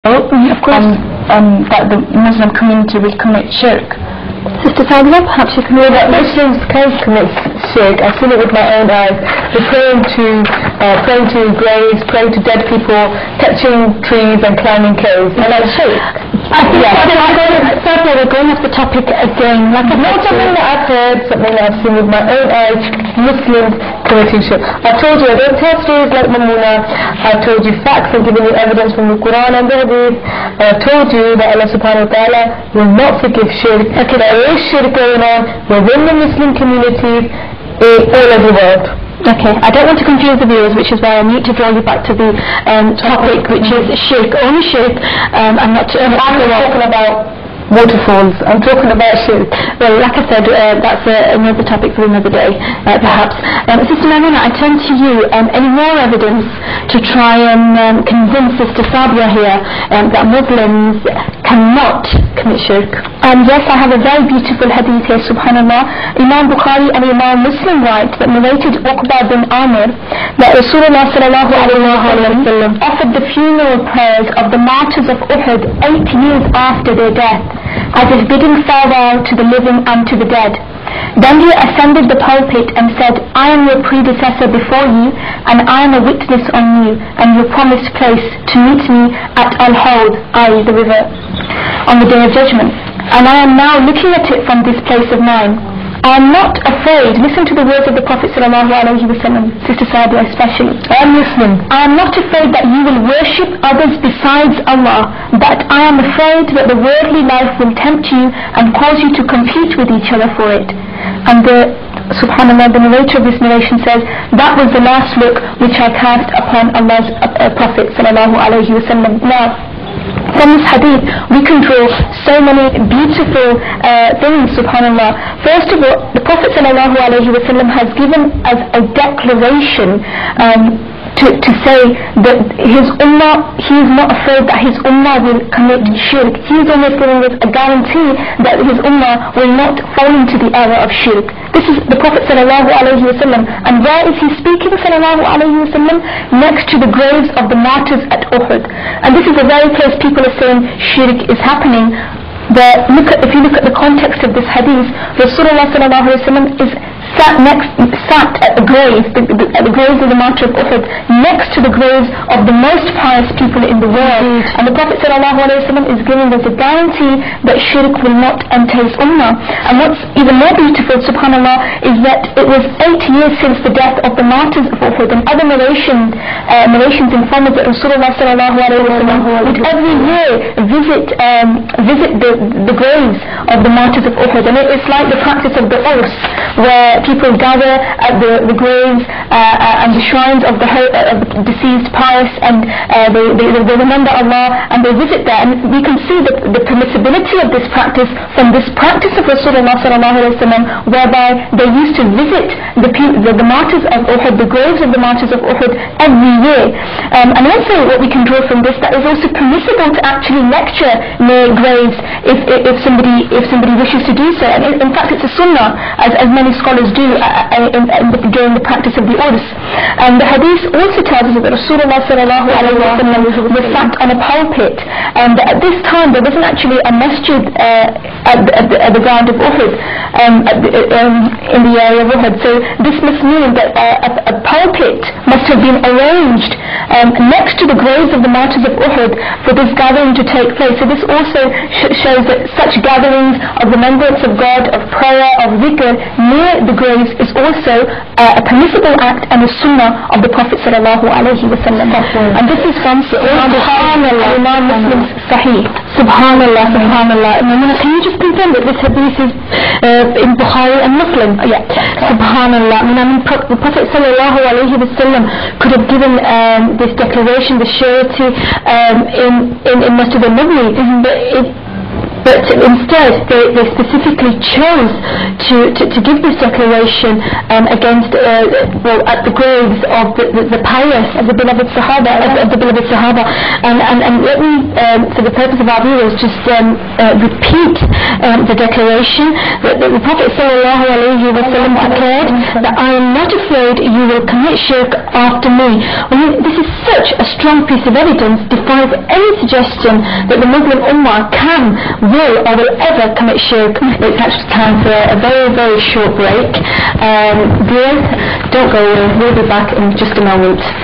Of course. That the Muslim community will commit shirk. Sister Sadia, perhaps you can know that Muslims can commit shirk. I've seen it with my own eyes. They're praying to graves, praying to dead people, touching trees and climbing caves. And that's shirk. Certainly we're going off the topic again. Like not something that I've heard, something that I've seen with my own eyes, Muslims committing shirk. I've told you I don't tell stories like Mamuna. I've told you facts and given you evidence from the Quran and the Hadith. I've told you that Allah subhanahu wa ta'ala will not forgive shirk. Okay, there is shirk going on within the Muslim communities all over the world. Okay, I don't want to confuse the viewers, which is why I need to draw you back to the topic, which is shirk. Only shirk. I'm not talking about waterfalls. I'm talking about shirk. Well, like I said, that's another topic for another day, perhaps. Sister Marina, I turn to you. Any more evidence to try and convince Sister Sabia here that Muslims cannot commit shirk? Yes, I have a very beautiful hadith here, subhanallah. Imam Bukhari and Imam Muslim write that narrated Uqba bin Amir that Rasulullah sallallahu alayhi wa sallam offered the funeral prayers of the martyrs of Uhud 8 years after their death, as if bidding farewell to the living and to the dead. Then he ascended the pulpit and said, I am your predecessor before you, and I am a witness on you and your promised place to meet me at Al-Hawd, i.e. the river, on the day of judgment. And I am now looking at it from this place of mine. I am not afraid, listen to the words of the Prophet sallallahu alaihi wasallam, Sister Sadia especially. I am listening. I am not afraid that you will worship others besides Allah, but I am afraid that the worldly life will tempt you and cause you to compete with each other for it. And subhanallah, the narrator of this narration says, that was the last look which I cast upon Allah's Prophet sallallahu alaihi wasallam. Now, from this hadith we can draw so many beautiful things, subhanallah. First of all, the Prophet sallallahu alaihi wasallam has given us a declaration to say that his ummah, he is not afraid that his ummah will commit shirk. He is almost giving us a guarantee that his ummah will not fall into the error of shirk. This is the Prophet sallallahu alaihi wasallam. And where is he speaking sallallahu alaihi wasallam? Next to the graves of the martyrs at Uhud. And this is the very place people are saying shirk is happening. But if you look at the context of this hadith, Rasulullah sallallahu alaihi wasallam is sat at the graves, at the graves of the martyrs of Uhud, next to the graves of the most pious people in the world. And the Prophet sallallahu alaihi wasallam is giving us a guarantee that shirk will not enter his ummah. And what's even more beautiful, subhanallah, is that it was 8 years since the death of the martyrs of Uhud. And other narrations inform us that Rasulullah sallallahu alaihi wasallam would every year visit the graves of the martyrs of Uhud. And it's like the practice of the Urs, where people gather at the graves and the shrines of the deceased pious, and they remember Allah and they visit there. And we can see the permissibility of this practice from this practice of Rasulullah sallallahu alaihi wasallam, whereby they used to visit the martyrs of Uhud, the graves of the martyrs of Uhud every year. And also what we can draw from this, that is also permissible to actually lecture near graves if somebody wishes to do so. And in fact it's a sunnah, as many scholars do during the practice of the Urs. And the hadith also tells us that Rasulullah sallallahu alaihi wasallam was sat on a pulpit, and at this time there wasn't actually a masjid at the ground of Uhud, in the area of Uhud. So this must mean that a pulpit must have been arranged next to the graves of the martyrs of Uhud for this gathering to take place. So this also shows that such gatherings of remembrance of God, of prayer, of dhikr near the graves is also a permissible act and a sunnah of the Prophet sallallahu alaihi wasallam. And this is from Imam Muslim's Sahih. Subhanallah, subhanallah. Can you just confirm that this hadith is in Bukhari and Muslim? Yeah. Subhanallah. The Prophet sallallahu alaihi wasallam could have given this declaration, the surety in Masjid al-Nabawi, but instead they specifically chose to give this declaration against at the graves of the pious, of the beloved Sahaba, and let me for the purpose of our viewers, just repeat the declaration that the Prophet ﷺ declared that I am not afraid you will commit shirk after me. This is such a strong piece of evidence, defies any suggestion that the Muslim Ummah can, will, or will ever commit shirk. It's actually time for a very, very short break. Viewers, don't go away. We'll be back in just a moment.